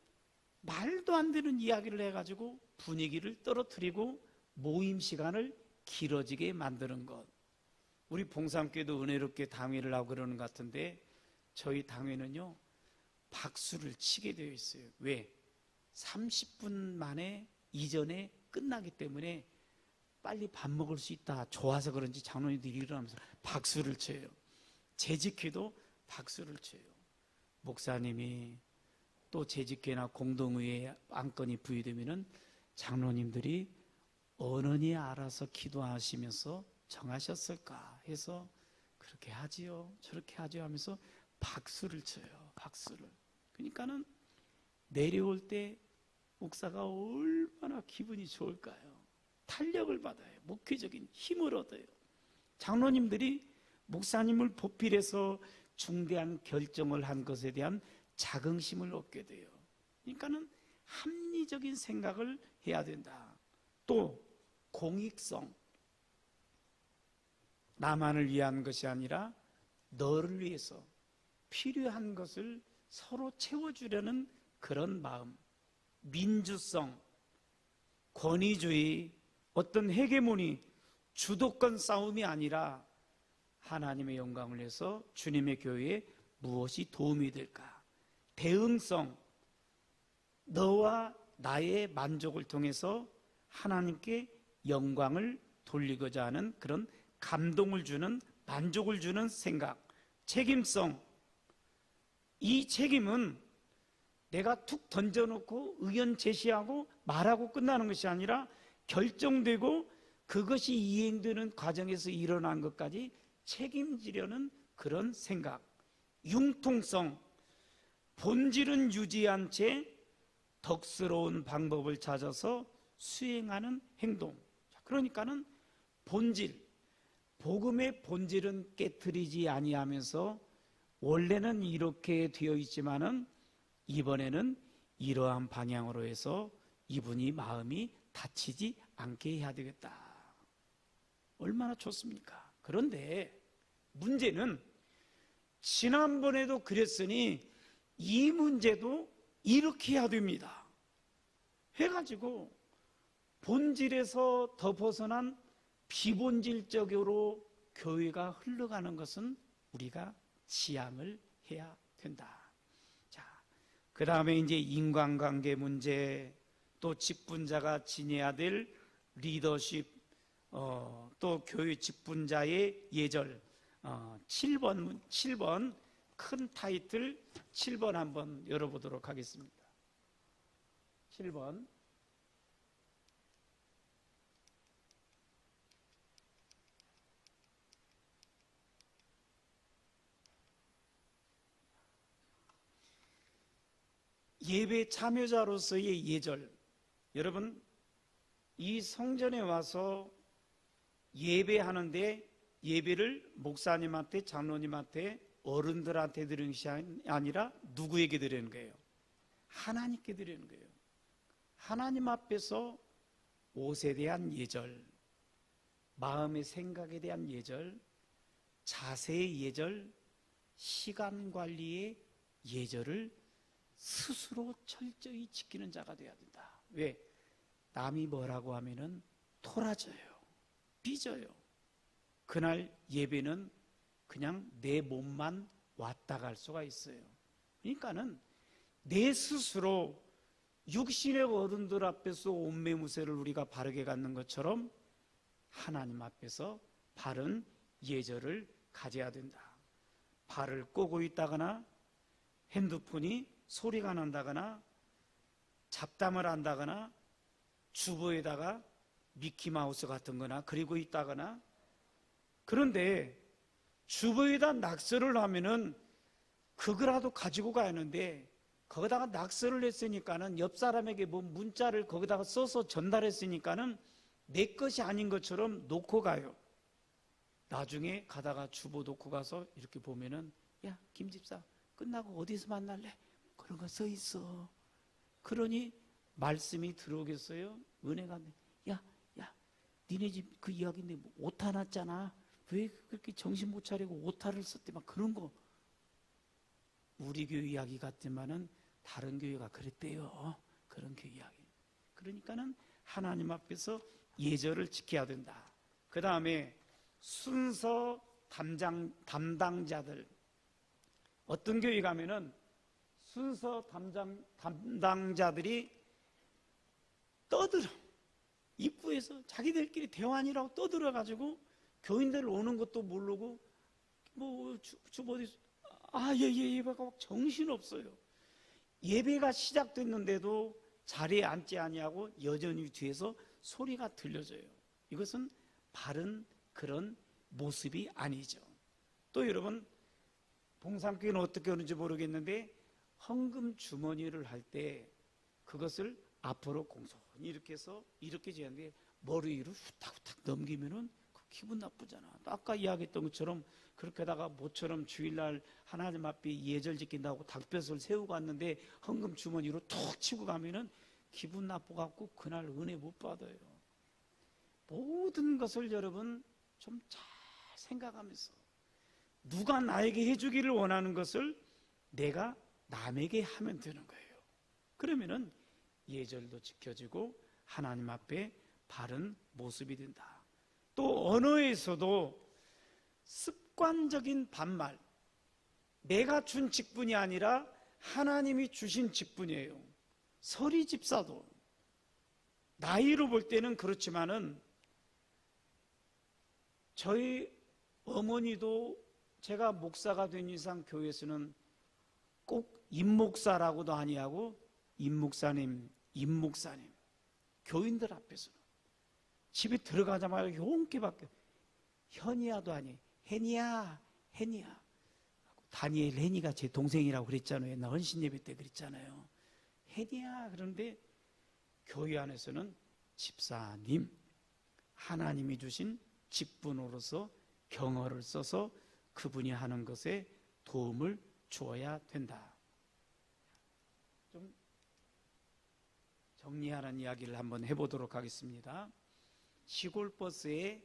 말도 안 되는 이야기를 해가지고 분위기를 떨어뜨리고 모임 시간을 길어지게 만드는 것. 우리 봉삼교회도 은혜롭게 당회를 하고 그러는 것 같은데, 저희 당회는요 박수를 치게 되어 있어요. 왜? 30분 만에 이전에 끝나기 때문에 빨리 밥 먹을 수 있다, 좋아서 그런지 장로님들이 일어나면서 박수를 쳐요. 재직회도 박수를 쳐요. 목사님이 또 재직회나 공동의회 안건이 부의되면은 장로님들이 언언이 알아서 기도하시면서 정하셨을까 해서 그렇게 하지요, 저렇게 하지요 하면서 박수를 쳐요. 박수를. 그러니까는 내려올 때 목사가 얼마나 기분이 좋을까요? 탄력을 받아요. 목회적인 힘을 얻어요. 장로님들이 목사님을 보필해서 중대한 결정을 한 것에 대한 자긍심을 얻게 돼요. 그러니까는 합리적인 생각을 해야 된다. 또 공익성, 나만을 위한 것이 아니라 너를 위해서 필요한 것을 서로 채워주려는 그런 마음. 민주성, 권위주의, 어떤 헤게모니, 주도권 싸움이 아니라 하나님의 영광을 위해서 주님의 교회에 무엇이 도움이 될까. 대응성, 너와 나의 만족을 통해서 하나님께 영광을 돌리고자 하는 그런 감동을 주는, 만족을 주는 생각. 책임성, 이 책임은 내가 툭 던져놓고 의견 제시하고 말하고 끝나는 것이 아니라 결정되고 그것이 이행되는 과정에서 일어난 것까지 책임지려는 그런 생각. 융통성, 본질은 유지한 채 덕스러운 방법을 찾아서 수행하는 행동. 그러니까는 본질, 복음의 본질은 깨트리지 아니하면서 원래는 이렇게 되어 있지만은 이번에는 이러한 방향으로 해서 이분이 마음이 다치지 않게 해야 되겠다. 얼마나 좋습니까? 그런데 문제는 지난번에도 그랬으니 이 문제도 이렇게 해야 됩니다. 해가지고 본질에서 더 벗어난 비본질적으로 교회가 흘러가는 것은 우리가 지양을 해야 된다. 자, 그 다음에 이제 인간관계 문제, 또 직분자가 지내야 될 리더십, 또 교회 직분자의 예절, 7번 큰 타이틀 7번 한번 열어보도록 하겠습니다. 7번. 예배 참여자로서의 예절. 여러분, 이 성전에 와서 예배하는데 예배를 목사님한테, 장로님한테 어른들한테 드리는 것이 아니라 누구에게 드리는 거예요? 하나님께 드리는 거예요. 하나님 앞에서 옷에 대한 예절, 마음의 생각에 대한 예절, 자세의 예절, 시간 관리의 예절을 스스로 철저히 지키는 자가 되어야 된다. 왜? 남이 뭐라고 하면은 토라져요, 삐져요. 그날 예배는 그냥 내 몸만 왔다 갈 수가 있어요. 그러니까는 내 스스로 육신의 어른들 앞에서 옷매무새를 우리가 바르게 갖는 것처럼 하나님 앞에서 바른 예절을 가져야 된다. 발을 꼬고 있다거나 핸드폰이 소리가 난다거나 잡담을 한다거나 주보에다가 미키마우스 같은 거나 그리고 있다거나, 그런데 주보에다 낙서를 하면은 그거라도 가지고 가야 하는데 거기다가 낙서를 했으니까는 옆 사람에게 뭐 문자를 거기다가 써서 전달했으니까는 내 것이 아닌 것처럼 놓고 가요. 나중에 가다가 주보 놓고 가서 이렇게 보면은 야, 김 집사 끝나고 어디서 만날래? 그런 거 써 있어. 그러니 말씀이 들어오겠어요? 은혜가 야, 니네 집 그 이야기인데 뭐 오타 났잖아. 왜 그렇게 정신 못 차리고 오타를 썼대? 막 그런 거. 우리 교회 이야기 같지만은 다른 교회가 그랬대요. 그런 교회 이야기. 그러니까는 하나님 앞에서 예절을 지켜야 된다. 그 다음에 순서 담당자들. 어떤 교회 가면은 순서 담당자들이 떠들어. 입구에서 자기들끼리 대환이라고 떠들어가지고 교인들 오는 것도 모르고 뭐 주보 어디 예배가 막 정신없어요. 예배가 시작됐는데도 자리에 앉지 아니하고 여전히 뒤에서 소리가 들려져요. 이것은 바른 그런 모습이 아니죠. 또 여러분, 봉산교회는 어떻게 하는지 모르겠는데 헌금 주머니를 할 때 그것을 앞으로 공손히 이렇게 해서 이렇게 지었는데 머리 위로 후딱후딱 넘기면은 기분 나쁘잖아. 아까 이야기했던 것처럼 그렇게다가 모처럼 주일날 하나님 앞에 예절 지킨다고 닭뼈를 세우고 왔는데 헌금 주머니로 툭 치고 가면은 기분 나쁘갖고 그날 은혜 못 받아요. 모든 것을 여러분 좀 잘 생각하면서 누가 나에게 해주기를 원하는 것을 내가 남에게 하면 되는 거예요. 그러면은 예절도 지켜지고 하나님 앞에 바른 모습이 된다. 또 언어에서도 습관적인 반말, 내가 준 직분이 아니라 하나님이 주신 직분이에요. 서리 집사도 나이로 볼 때는 그렇지만은 저희 어머니도 제가 목사가 된 이상 교회에서는 꼭 임목사라고도 아니하고 임목사님, 임목사님, 교인들 앞에서는 집에 들어가자마자 용케 바뀌어. 현이야도 아니, 혜니야, 혜니야. 다니엘 혜니가 제 동생이라고 그랬잖아요. 옛날 헌신 예배 때 그랬잖아요. 혜니야. 그런데 교회 안에서는 집사님, 하나님이 주신 직분으로서 경어를 써서 그분이 하는 것에 도움을 주어야 된다. 좀 정리하는 이야기를 한번 해보도록 하겠습니다. 시골 버스에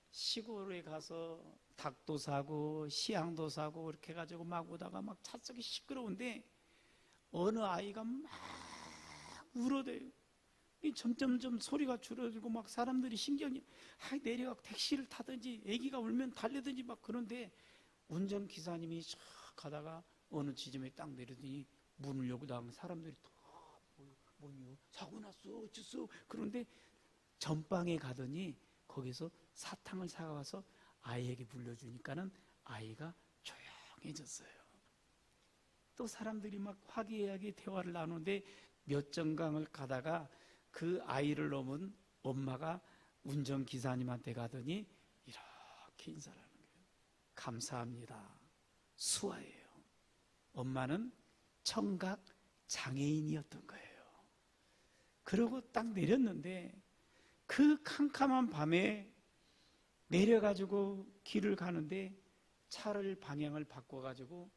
시골에 가서 닭도 사고 시향도 사고 이렇게 해가지고 막 오다가 막 차석이 시끄러운데 어느 아이가 막 울어대요. 점점점 소리가 줄어들고 막 사람들이 신경이 내려가 택시를 타든지 아기가 울면 달래든지 막 그런데 운전기사님이 쫙 가다가 어느 지점에 딱 내리더니 문을 열고 나가면 사람들이 뭐요? 사고 났어 어쩌어. 그런데 전방에 가더니 거기서 사탕을 사가서 아이에게 물려주니까는 아이가 조용해졌어요. 또 사람들이 막 화기애애하게 대화를 나누는데 몇 정강을 가다가 그 아이를 넘은 엄마가 운전기사님한테 가더니 이렇게 인사를 하는 거예요. 감사합니다. 수아예요. 엄마는 청각 장애인이었던 거예요. 그러고 딱 내렸는데 그 캄캄한 밤에 내려가지고 길을 가는데 차를 방향을 바꿔가지고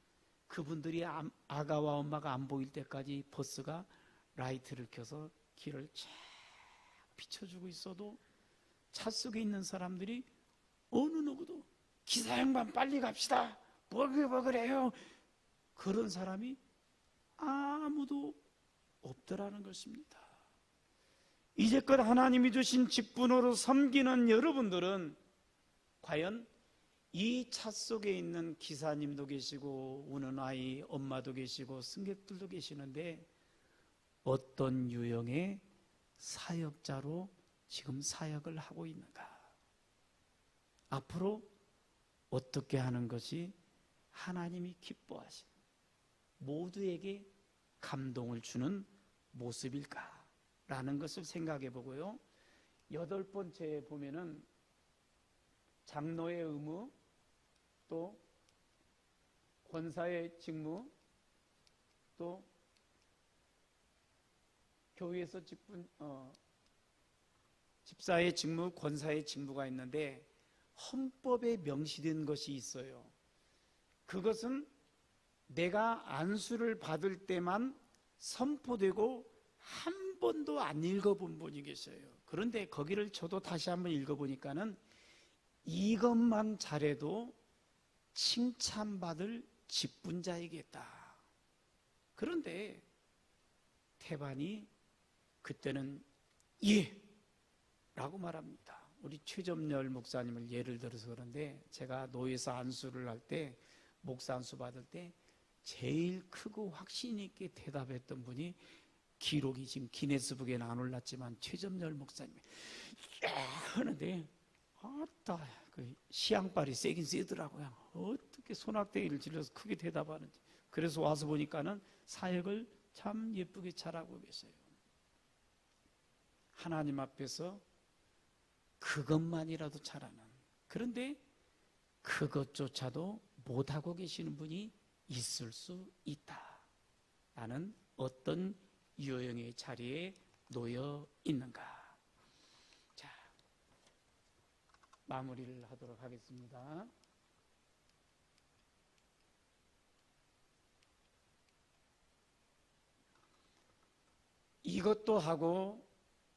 그분들이 아가와 엄마가 안 보일 때까지 버스가 라이트를 켜서 길을 쫙 비춰주고 있어도 차 속에 있는 사람들이 어느 누구도 기사 양반 빨리 갑시다, 뭐 그래요, 그런 사람이 아무도 없더라는 것입니다. 이제껏 하나님이 주신 직분으로 섬기는 여러분들은 과연 이 차 속에 있는 기사님도 계시고 우는 아이 엄마도 계시고 승객들도 계시는데 어떤 유형의 사역자로 지금 사역을 하고 있는가? 앞으로 어떻게 하는 것이 하나님이 기뻐하시는, 모두에게 감동을 주는 모습일까라는 것을 생각해 보고요. 8번째에 보면은 장로의 의무, 또 권사의 직무, 또 교회에서 집사의 직무, 권사의 직무가 있는데 헌법에 명시된 것이 있어요. 그것은 내가 안수를 받을 때만 선포되고 한 번도 안 읽어본 분이 계셔요. 그런데 거기를 저도 다시 한번 읽어보니까는 이것만 잘해도 칭찬받을 직분자이겠다. 그런데 태반이 그때는 예! 라고 말합니다. 우리 최점열 목사님을 예를 들어서 그런데 제가 노예에서 안수를 할 때, 목사 안수 받을 때 제일 크고 확신 있게 대답했던 분이, 기록이 지금 기네스북에는 안 올랐지만 최점열 목사님이 하는데 아따 그 시향발이 세긴 세더라고요. 어떻게 손악대기를 질러서 크게 대답하는지. 그래서 와서 보니까는 사역을 참 예쁘게 잘하고 계세요. 하나님 앞에서 그것만이라도 잘하는, 그런데 그것조차도 못하고 계시는 분이 있을 수 있다. 나는 어떤 유형의 자리에 놓여 있는가? 자, 마무리를 하도록 하겠습니다. 이것도 하고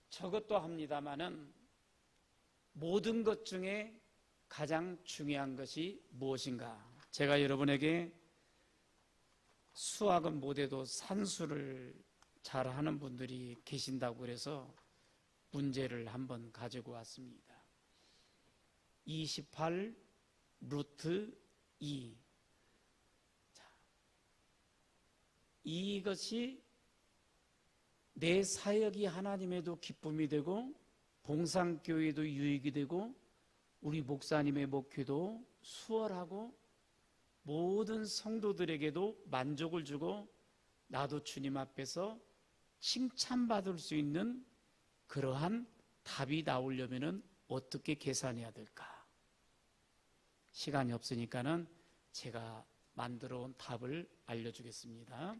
저것도 합니다마는 모든 것 중에 가장 중요한 것이 무엇인가? 제가 여러분에게 수학은 못해도 산수를 잘하는 분들이 계신다고 그래서 문제를 한번 가지고 왔습니다. 28 루트 2. 자, 이것이 내 사역이 하나님에도 기쁨이 되고 봉상교회도 유익이 되고 우리 목사님의 목회도 수월하고 모든 성도들에게도 만족을 주고 나도 주님 앞에서 칭찬받을 수 있는 그러한 답이 나오려면 어떻게 계산해야 될까? 시간이 없으니까는 제가 만들어 온 답을 알려주겠습니다.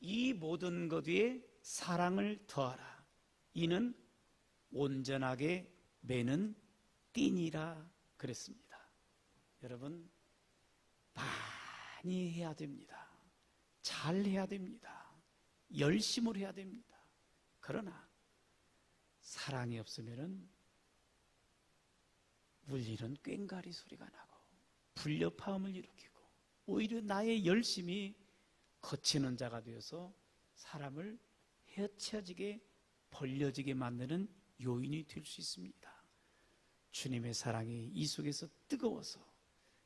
이 모든 것 위에 사랑을 더하라. 이는 온전하게 매는 띠니라 그랬습니다. 여러분, 많이 해야 됩니다. 잘 해야 됩니다. 열심을 해야 됩니다. 그러나 사랑이 없으면은 물리는 꽹가리 소리가 나고 불협화음을 일으키고 오히려 나의 열심이 거치는 자가 되어서 사람을 헤쳐지게 벌려지게 만드는 요인이 될 수 있습니다. 주님의 사랑이 이 속에서 뜨거워서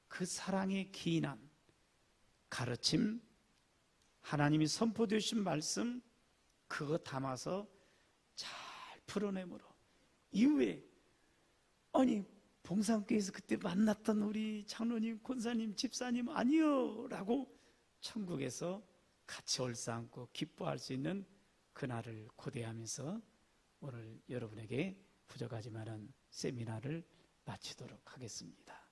그 사랑의 기인함, 가르침, 하나님이 선포되어 주신 말씀, 그거 담아서 잘 풀어내므로 이후에 아니 봉상교회에서 그때 만났던 우리 장로님, 권사님, 집사님 아니요 라고 천국에서 같이 얼싸안고 기뻐할 수 있는 그날을 고대하면서 오늘 여러분에게 부족하지만은 세미나를 마치도록 하겠습니다.